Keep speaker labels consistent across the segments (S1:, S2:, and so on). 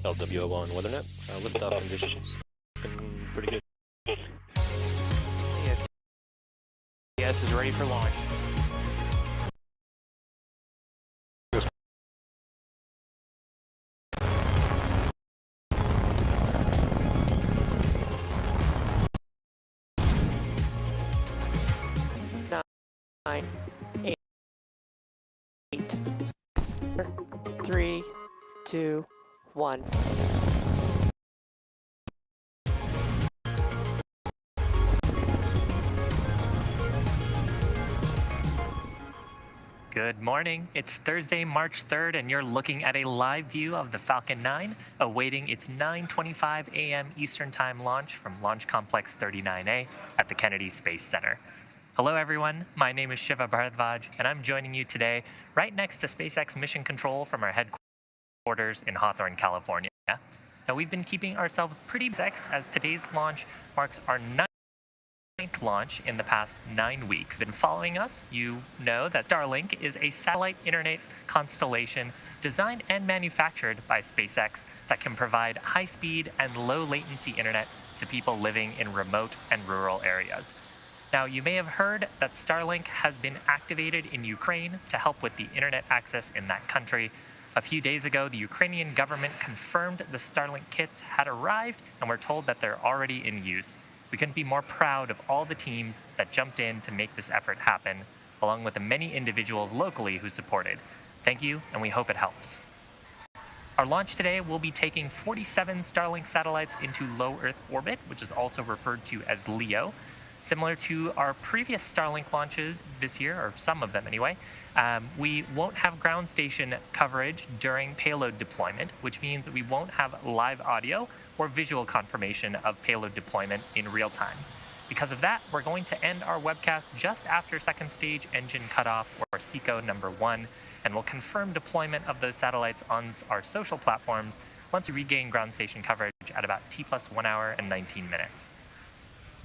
S1: LWO1 WeatherNet. Liftoff conditions been pretty good.
S2: Yes, is ready for launch. Nine, 8, 6, 3, 2, 1.
S3: Good morning. It's Thursday, March 3rd, and you're looking at a live view of the Falcon 9, awaiting its 9:25 a.m. Eastern Time launch from Launch Complex 39A at the Kennedy Space Center. Hello, everyone. My name is Shiva Bharadwaj, and I'm joining you today right next to SpaceX Mission Control from our headquarters in Hawthorne, California. Now, we've been keeping ourselves pretty busy as today's launch marks our ninth launch in the past 9 weeks. Been following us, you know that Starlink is a satellite internet constellation designed and manufactured by SpaceX that can provide high-speed and low-latency internet to people living in remote and rural areas. Now, you may have heard that Starlink has been activated in Ukraine to help with the internet access in that country. A few days ago, the Ukrainian government confirmed the Starlink kits had arrived, and we're told that they're already in use. We couldn't be more proud of all the teams that jumped in to make this effort happen, along with the many individuals locally who supported. Thank you, and we hope it helps. Our launch today will be taking 47 Starlink satellites into low Earth orbit, which is also referred to as LEO. Similar to our previous Starlink launches this year, or some of them anyway, we won't have ground station coverage during payload deployment, which means we won't have live audio or visual confirmation of payload deployment in real time. Because of that, we're going to end our webcast just after second stage engine cutoff, or SECO number 1, and we'll confirm deployment of those satellites on our social platforms once we regain ground station coverage at about T+1 hour and 19 minutes.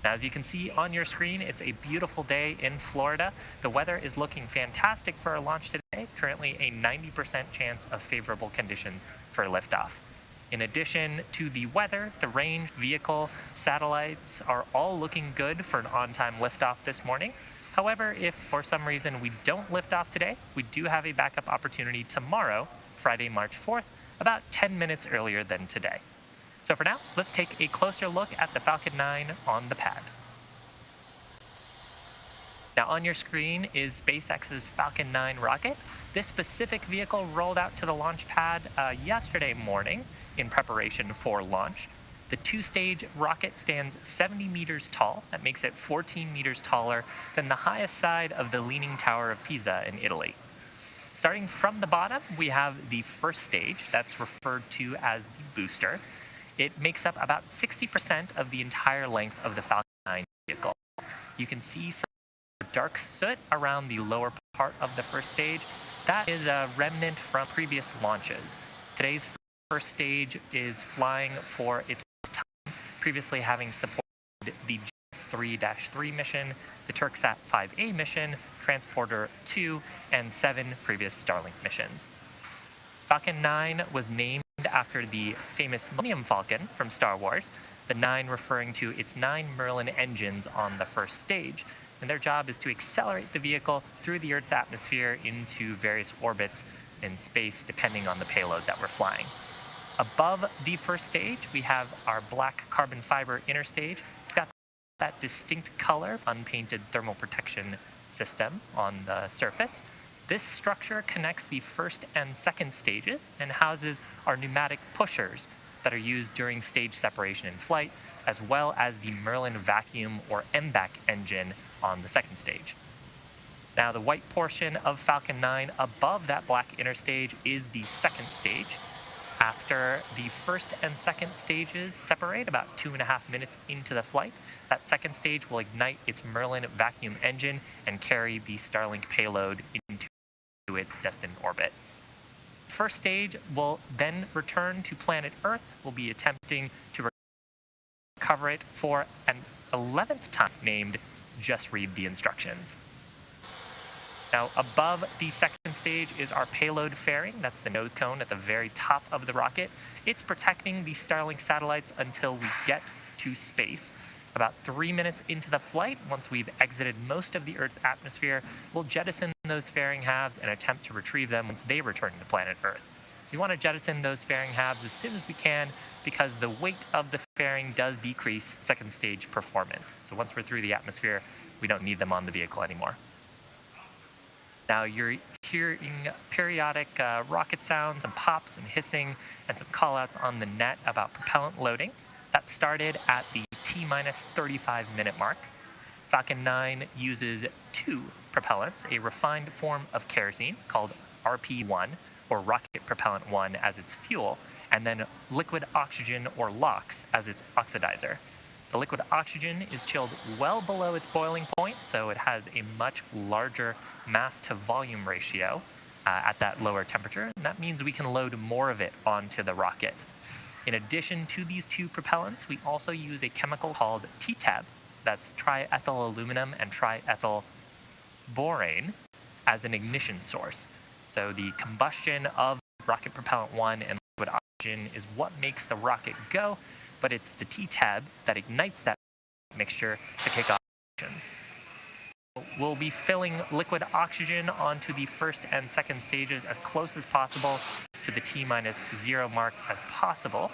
S3: Now, as you can see on your screen, it's a beautiful day in Florida. The weather is looking fantastic for our launch today, currently a 90% chance of favorable conditions for liftoff. In addition to the weather, the range, vehicle, satellites are all looking good for an on-time liftoff this morning. However, if for some reason we don't lift off today, we do have a backup opportunity tomorrow, Friday, March 4th, about 10 minutes earlier than today. So for now, let's take a closer look at the Falcon 9 on the pad. Now on your screen is SpaceX's Falcon 9 rocket. This specific vehicle rolled out to the launch pad yesterday morning in preparation for launch. The 2-stage rocket stands 70 meters tall. That makes it 14 meters taller than the highest side of the Leaning Tower of Pisa in Italy. Starting from the bottom, we have the first stage that's referred to as the booster. It makes up about 60% of the entire length of the Falcon 9 vehicle. You can see some dark soot around the lower part of the first stage. That is a remnant from previous launches. Today's first stage is flying for its time, previously having supported the JS3-3 mission, the Turksat 5A mission, Transporter 2, and 7 previous Starlink missions. Falcon 9 was named after the famous Millennium Falcon from Star Wars, the 9 referring to its 9 Merlin engines on the first stage. And their job is to accelerate the vehicle through the Earth's atmosphere into various orbits in space, depending on the payload that we're flying. Above the first stage, we have our black carbon fiber inner stage. It's got that distinct color, unpainted thermal protection system on the surface. This structure connects the first and second stages and houses our pneumatic pushers that are used during stage separation in flight, as well as the Merlin vacuum or MVAC engine on the second stage. Now, the white portion of Falcon 9 above that black inner stage is the second stage. After the first and second stages separate about 2.5 minutes into the flight, that second stage will ignite its Merlin vacuum engine and carry the Starlink payload into its destined orbit. First stage will then return to planet Earth. We'll be attempting to recover it for an 11th time, named Just Read the Instructions. Now, above the second stage is our payload fairing. That's the nose cone at the very top of the rocket. It's protecting the Starlink satellites until we get to space. About 3 minutes into the flight, once we've exited most of the Earth's atmosphere, we'll jettison those fairing halves and attempt to retrieve them once they return to planet Earth. We want to jettison those fairing halves as soon as we can because the weight of the fairing does decrease second stage performance. So once we're through the atmosphere, we don't need them on the vehicle anymore. Now you're hearing periodic rocket sounds and pops and hissing and some callouts on the net about propellant loading. That started at the T-minus 35-minute mark. Falcon 9 uses two propellants, a refined form of kerosene called RP-1, or rocket propellant 1, as its fuel, and then liquid oxygen, or LOX, as its oxidizer. The liquid oxygen is chilled well below its boiling point, so it has a much larger mass to volume ratio at that lower temperature, and that means we can load more of it onto the rocket. In addition to these two propellants, we also use a chemical called TTAB, that's triethyl aluminum and triethyl borane, as an ignition source. So the combustion of rocket propellant 1 and liquid oxygen is what makes the rocket go, but it's the TTAB that ignites that mixture to kick off ignitions. We'll be filling liquid oxygen onto the first and second stages as close as possible to the T-minus 0 mark as possible.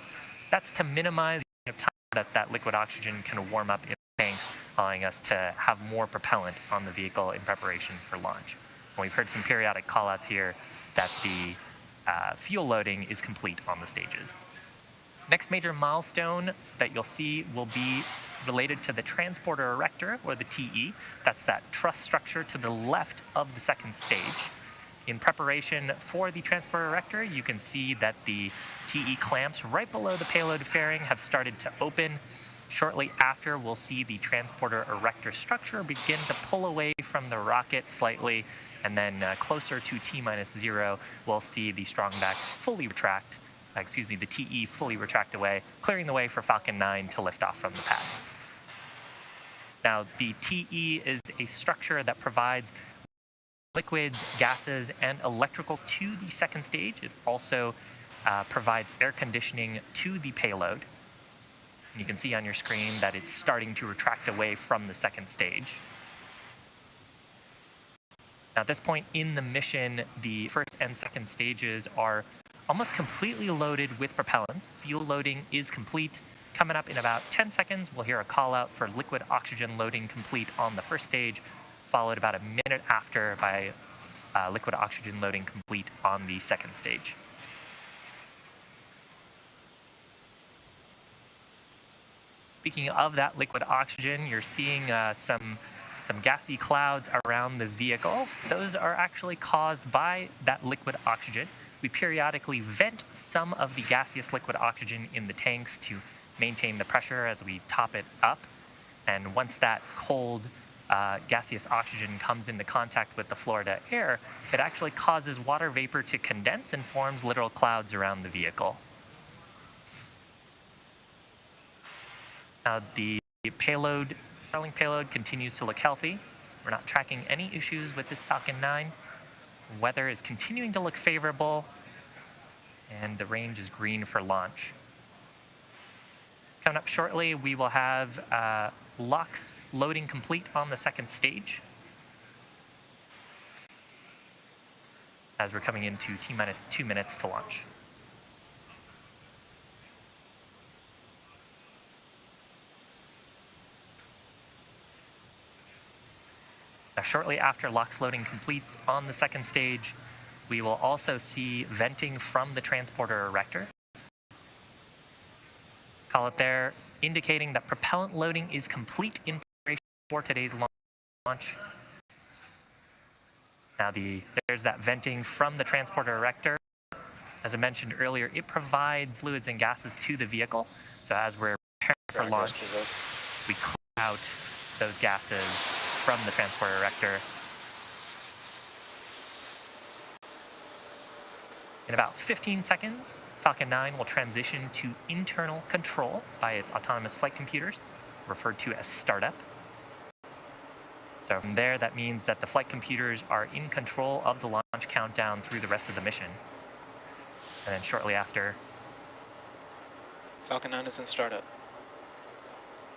S3: That's to minimize the amount of time that liquid oxygen can warm up in the tanks, allowing us to have more propellant on the vehicle in preparation for launch. And we've heard some periodic callouts here that the fuel loading is complete on the stages. Next major milestone that you'll see will be related to the transporter erector, or the TE. That's that truss structure to the left of the second stage. In preparation for the transporter erector, you can see that the TE clamps right below the payload fairing have started to open. Shortly after, we'll see the transporter erector structure begin to pull away from the rocket slightly, and then closer to T-minus 0, we'll see the strongback fully retract, the TE fully retract away, clearing the way for Falcon 9 to lift off from the pad. Now, the TE is a structure that provides liquids, gases, and electrical to the second stage. It also provides air conditioning to the payload. And you can see on your screen that it's starting to retract away from the second stage. Now, at this point in the mission, the first and second stages are almost completely loaded with propellants. Fuel loading is complete. Coming up in about 10 seconds, we'll hear a call out for liquid oxygen loading complete on the first stage, followed about a minute after by liquid oxygen loading complete on the second stage. Speaking of that liquid oxygen, you're seeing some gassy clouds around the vehicle. Those are actually caused by that liquid oxygen. We periodically vent some of the gaseous liquid oxygen in the tanks to maintain the pressure as we top it up. And once that cold gaseous oxygen comes into contact with the Florida air, it actually causes water vapor to condense and forms literal clouds around the vehicle. Now, the payload, Starlink payload, continues to look healthy. We're not tracking any issues with this Falcon 9. Weather is continuing to look favorable, and the range is green for launch. Coming up shortly, we will have LOX loading complete on the second stage, as we're coming into T-minus 2 minutes to launch. Now, shortly after LOX loading completes on the second stage, we will also see venting from the transporter erector. Call it there, indicating that propellant loading is complete in preparation for today's launch. Now, there's that venting from the transporter erector. As I mentioned earlier, it provides fluids and gases to the vehicle. So as we're preparing for launch, we clear out those gases from the transporter erector. In about 15 seconds, Falcon 9 will transition to internal control by its autonomous flight computers, referred to as startup. So from there, that means that the flight computers are in control of the launch countdown through the rest of the mission. And then shortly after.
S4: Falcon 9 is in startup.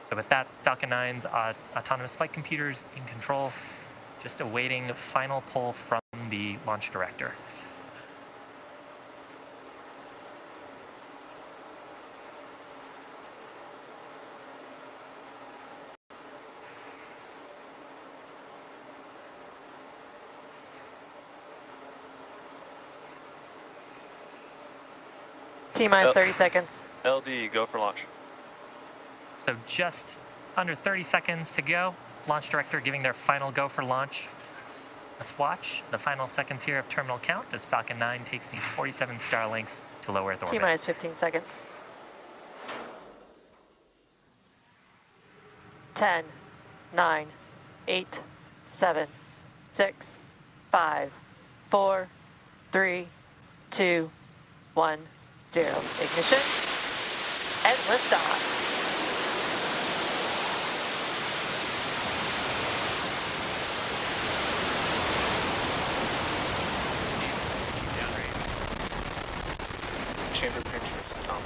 S3: So with that, Falcon 9's autonomous flight computers in control, just awaiting final pull from the launch director.
S2: T-minus 30 seconds.
S4: LD, go for launch.
S3: So just under 30 seconds to go. Launch director giving their final go for launch. Let's watch the final seconds here of terminal count as Falcon 9 takes these 47 Starlinks to low Earth orbit.
S2: T-minus 15 seconds. 10, 9, 8, 7, 6, 5, 4, 3, 2, 1, 0. Ignition and liftoff.
S4: Chamber pictures, Tom.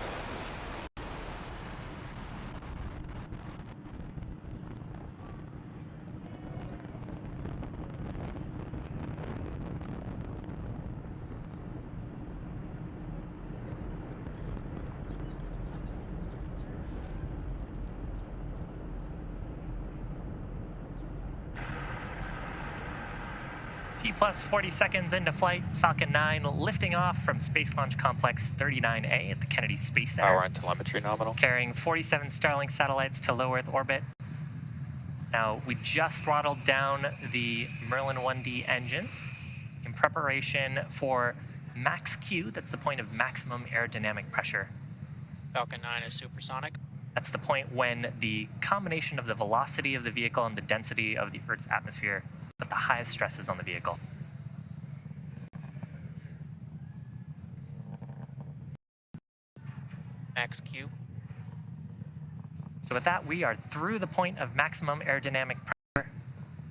S3: T plus 40 seconds into flight, Falcon 9 lifting off from Space Launch Complex 39A at the Kennedy Space Center.
S1: Power and telemetry nominal.
S3: Carrying 47 Starlink satellites to low Earth orbit. Now, we just throttled down the Merlin 1D engines in preparation for max Q. That's the point of maximum aerodynamic pressure.
S5: Falcon 9 is supersonic.
S3: That's the point when the combination of the velocity of the vehicle and the density of the Earth's atmosphere put the highest stresses on the vehicle.
S5: Max Q.
S3: So with that, we are through the point of maximum aerodynamic pressure.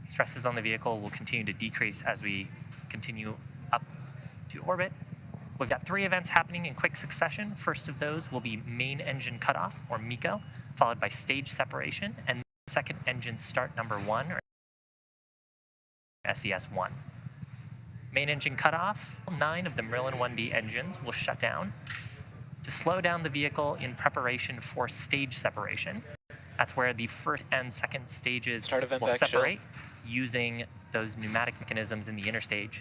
S3: Stresses on the vehicle will continue to decrease as we continue up to orbit. We've got 3 events happening in quick succession. First of those will be main engine cutoff, or MECO, followed by stage separation, and second engine start number 1, or SES-1. Main engine cutoff, 9 of the Merlin 1D engines will shut down to slow down the vehicle in preparation for stage separation. That's where the first and second stages will separate using those pneumatic mechanisms in the interstage.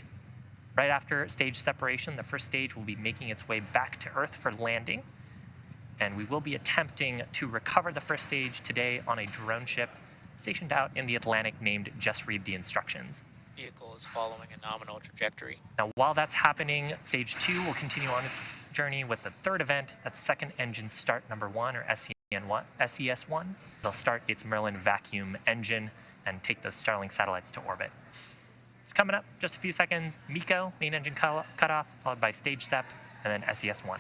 S3: Right after stage separation, the first stage will be making its way back to Earth for landing. And we will be attempting to recover the first stage today on a drone ship stationed out in the Atlantic named Just Read the Instructions.
S5: Vehicle is following a nominal trajectory.
S3: Now, while that's happening, stage 2 will continue on its journey with the third event. That's second engine start number 1, or SES-1. They'll start its Merlin vacuum engine and take those Starlink satellites to orbit. It's coming up, just a few seconds. MECO, main engine cutoff, followed by stage SEP, and then SES-1.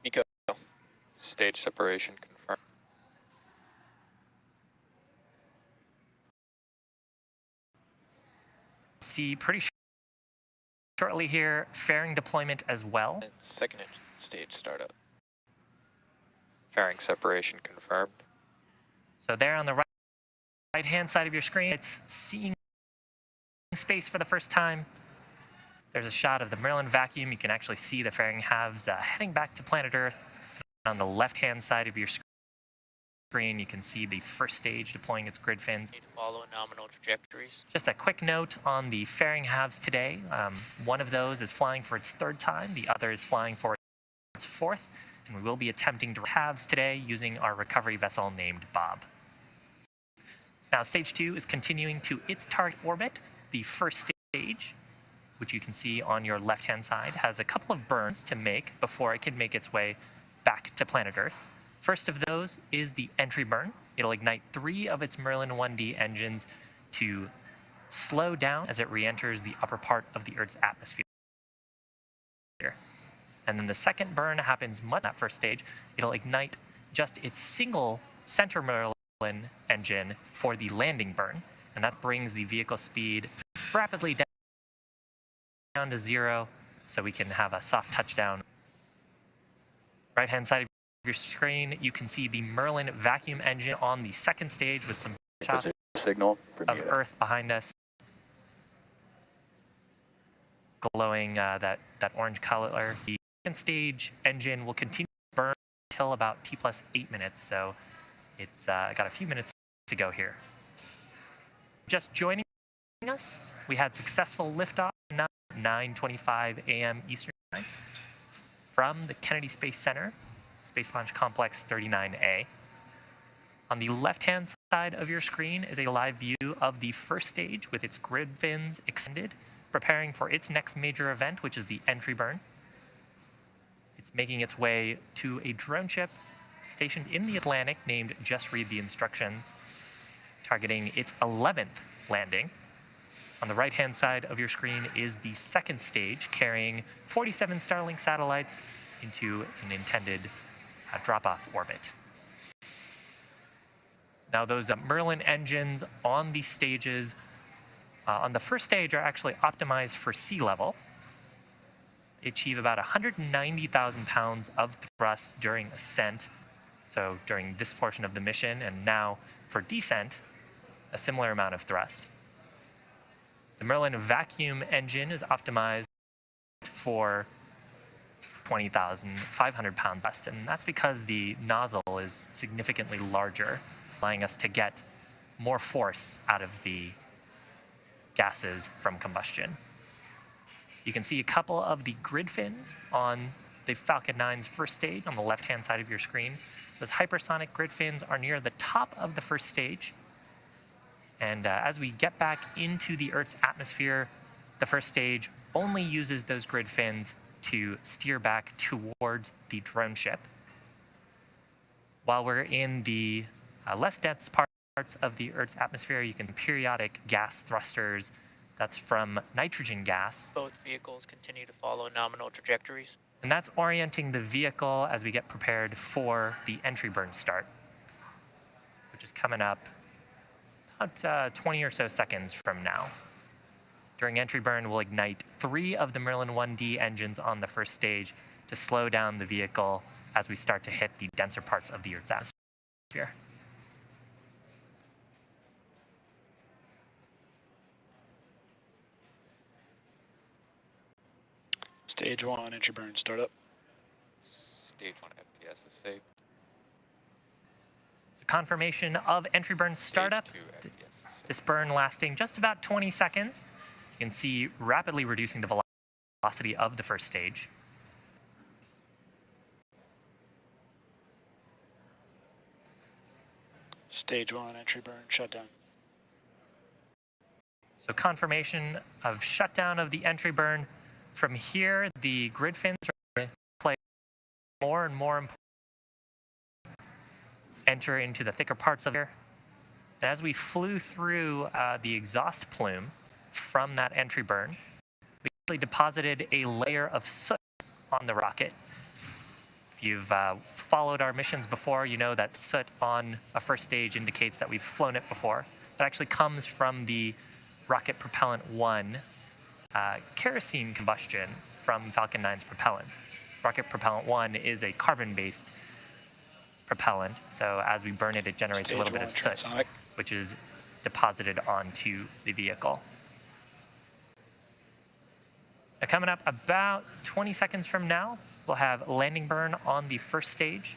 S4: MECO.
S1: Stage separation confirmed.
S3: See pretty shortly here, fairing deployment as well.
S4: And second engine stage startup.
S1: Fairing separation confirmed.
S3: So there on the right-hand side of your screen, it's seeing space for the first time. There's a shot of the Merlin vacuum. You can actually see the fairing halves heading back to planet Earth. On the left-hand side of your screen, you can see the first stage deploying its grid fins.
S5: Need to follow nominal trajectories.
S3: Just a quick note on the fairing halves today. One of those is flying for its 3rd time. The other is flying for its 4th. And we will be attempting to halves today using our recovery vessel named Bob. Now, stage 2 is continuing to its target orbit. The first stage, which you can see on your left-hand side, has a couple of burns to make before it can make its way back to planet Earth. First of those is the entry burn. It'll ignite 3 of its Merlin 1D engines to slow down as it re-enters the upper part of the Earth's atmosphere. And then the second burn happens much that first stage. It'll ignite just its single center Merlin engine for the landing burn. And that brings the vehicle speed rapidly down to 0, so we can have a soft touchdown. Right-hand side of your screen, you can see the Merlin vacuum engine on the second stage with some shots
S6: signal
S3: of Earth behind us, glowing that orange color. The second stage engine will continue to burn until about T+8 minutes, so it's got a few minutes to go here. Just joining us, we had successful liftoff at 9:25 a.m. Eastern Time from the Kennedy Space Center, Space Launch Complex 39A. On the left-hand side of your screen is a live view of the first stage with its grid fins extended, preparing for its next major event, which is the entry burn. It's making its way to a drone ship stationed in the Atlantic named Just Read the Instructions, targeting its 11th landing. On the right-hand side of your screen is the second stage, carrying 47 Starlink satellites into an intended drop-off orbit. Now, those Merlin engines on the stages, on the first stage, are actually optimized for sea level. They achieve about 190,000 pounds of thrust during ascent, so during this portion of the mission, and now for descent, a similar amount of thrust. The Merlin vacuum engine is optimized for 20,500 pounds thrust, and that's because the nozzle is significantly larger, allowing us to get more force out of the gases from combustion. You can see a couple of the grid fins on the Falcon 9's first stage on the left-hand side of your screen. Those hypersonic grid fins are near the top of the first stage. And as we get back into the Earth's atmosphere, the first stage only uses those grid fins to steer back towards the drone ship. While we're in the less dense parts of the Earth's atmosphere, you can see periodic gas thrusters. That's from nitrogen gas.
S5: Both vehicles continue to follow nominal trajectories.
S3: And that's orienting the vehicle as we get prepared for the entry burn start, which is coming up about 20 or so seconds from now. During entry burn, we'll ignite 3 of the Merlin 1D engines on the first stage to slow down the vehicle as we start to hit the denser parts of the Earth's atmosphere.
S7: Stage 1, entry burn, startup.
S6: Stage 1 FTS is safe.
S3: So confirmation of entry burn startup.
S6: Stage 2 FTS is safe.
S3: This burn lasting just about 20 seconds. You can see rapidly reducing the velocity of the first stage.
S7: Stage 1, entry burn, shutdown.
S3: So confirmation of shutdown of the entry burn. From here, the grid fins are play more and more important. Enter into the thicker parts of here. And as we flew through the exhaust plume from that entry burn, we actually deposited a layer of soot on the rocket. If you've followed our missions before, you know that soot on a first stage indicates that we've flown it before. That actually comes from the Rocket Propellant 1 kerosene combustion from Falcon 9's propellants. Rocket Propellant 1 is a carbon-based propellant, so as we burn it, it generates a little bit of soot, which is deposited onto the vehicle. Now, coming up about 20 seconds from now, we'll have landing burn on the first stage.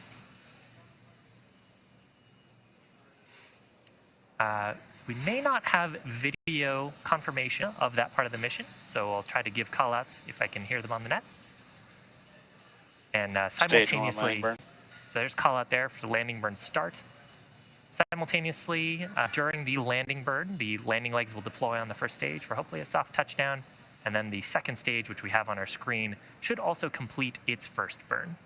S3: We may not have video confirmation of that part of the mission, so I'll try to give callouts if I can hear them on the nets. And simultaneously, so there's call out there for the landing burn start. Simultaneously, during the landing burn, the landing legs will deploy on the first stage for hopefully a soft touchdown. And then the second stage, which we have on our screen, should also complete its first burn.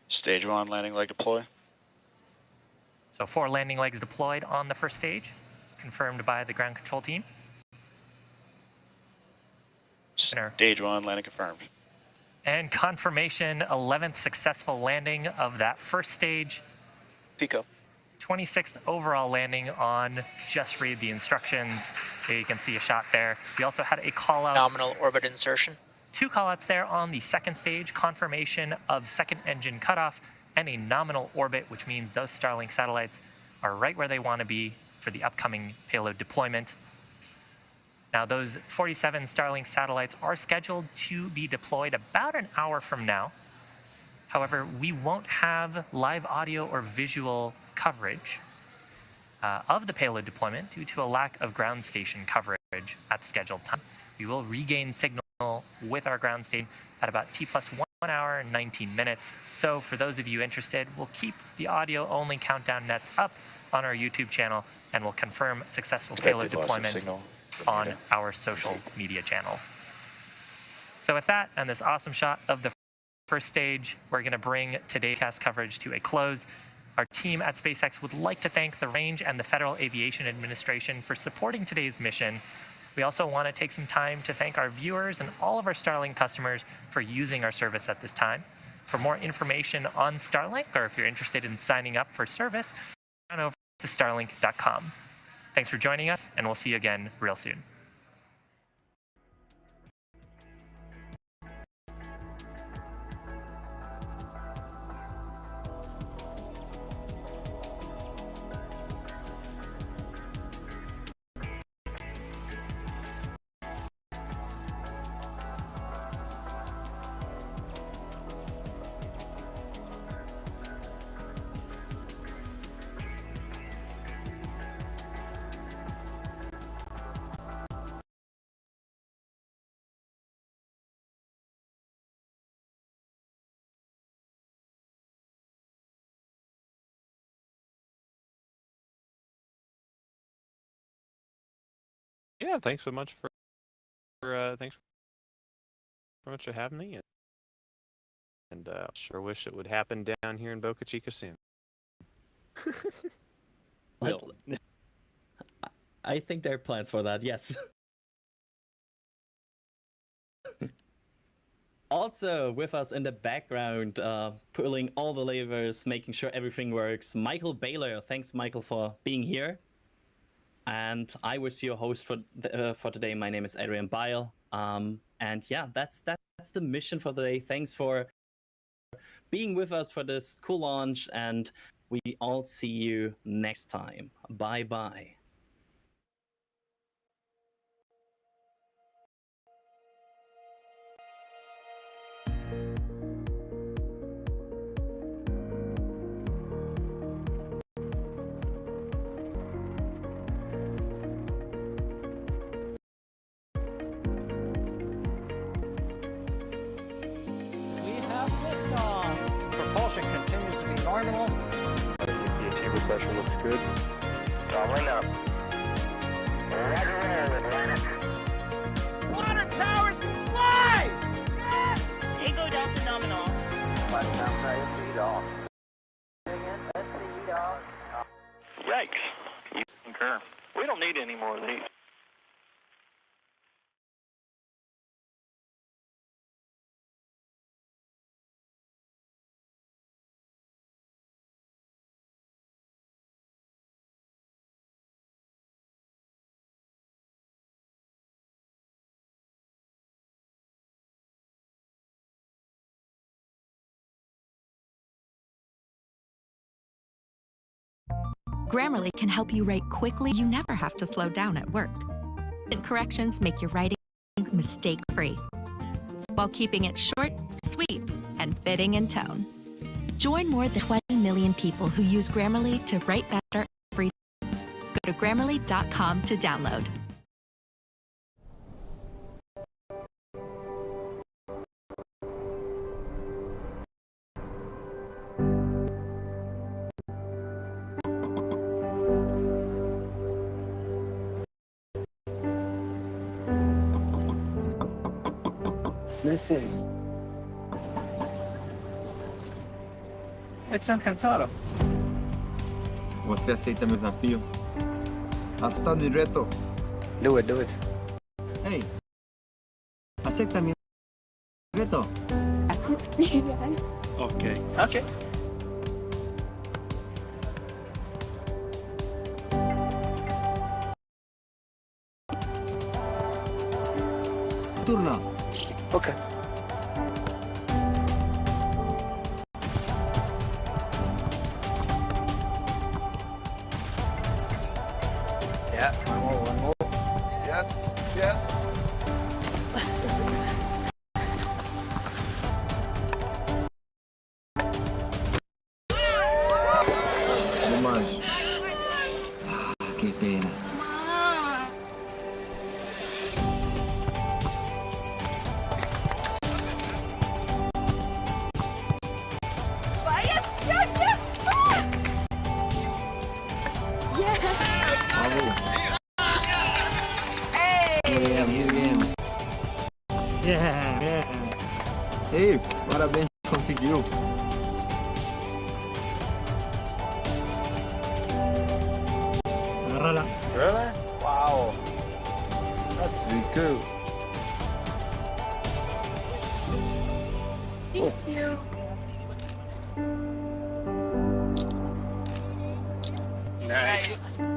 S7: Stage 1, landing leg deploy.
S3: So 4 landing legs deployed on the first stage, confirmed by the ground control team.
S7: Stage 1 landing confirmed.
S3: And confirmation, 11th successful landing of that first stage.
S4: Pico.
S3: 26th overall landing on Just Read the Instructions. There you can see a shot there. We also had a call out.
S5: Nominal orbit insertion.
S3: 2 callouts there on the second stage, confirmation of second engine cutoff and a nominal orbit, which means those Starlink satellites are right where they want to be for the upcoming payload deployment. Now, those 47 Starlink satellites are scheduled to be deployed about an hour from now. However, we won't have live audio or visual coverage of the payload deployment due to a lack of ground station coverage at the scheduled time. We will regain signal with our ground station at about T+1 hour and 19 minutes. So for those of you interested, we'll keep the audio-only countdown nets up on our YouTube channel, and we'll confirm successful payload deployment on our social media channels. So with that and this awesome shot of the first stage, we're going to bring today's cast coverage to a close. Our team at SpaceX would like to thank the Range and the Federal Aviation Administration for supporting today's mission. We also want to take some time to thank our viewers and all of our Starlink customers for using our service at this time. For more information on Starlink, or if you're interested in signing up for service, head on over to starlink.com. Thanks for joining us, and we'll see you again real soon.
S1: Yeah, thanks so much for thanks so much for having me, and sure wish it would happen down here in Boca Chica soon.
S8: Well, I think there are plans for that, yes. Also with us in the background, pulling all the levers, making sure everything works, Michael Baylor. Thanks, Michael, for being here. And I was your host for today. My name is Adrian Bile. And yeah, that's the mission for today. Thanks for being with us for this cool launch, and we all see you next time. Bye-bye.
S9: Propulsion continues to be normal.
S7: The chamber pressure looks good.
S9: Doubling up. Water towers can fly! Yes!
S2: Tango Delta nominal.
S4: Yikes. You concur. We don't need any more of these.
S10: Grammarly can help you write quickly. You never have to slow down at work. And corrections make your writing mistake-free, while keeping it short, sweet, and fitting in tone. Join more than 20 million people who use Grammarly to write better every day. Go to Grammarly.com to download.
S11: It's missing.
S9: It's encantado.
S11: Você aceita meu desafio? Aceita mi reto?
S1: Do it.
S11: Hey, ¿Acepta mi reto?
S9: Yes.
S7: Okay.
S4: Okay.
S11: Turno.
S4: Okay.
S9: Yeah, one more.
S4: Yes, yes.
S11: Demais. Que pena. Bravo. Muy bien. Ei, parabéns, conseguiu.
S7: Agárrala.
S9: Really? Wow.
S11: That's really cool.
S9: Thank you. Nice.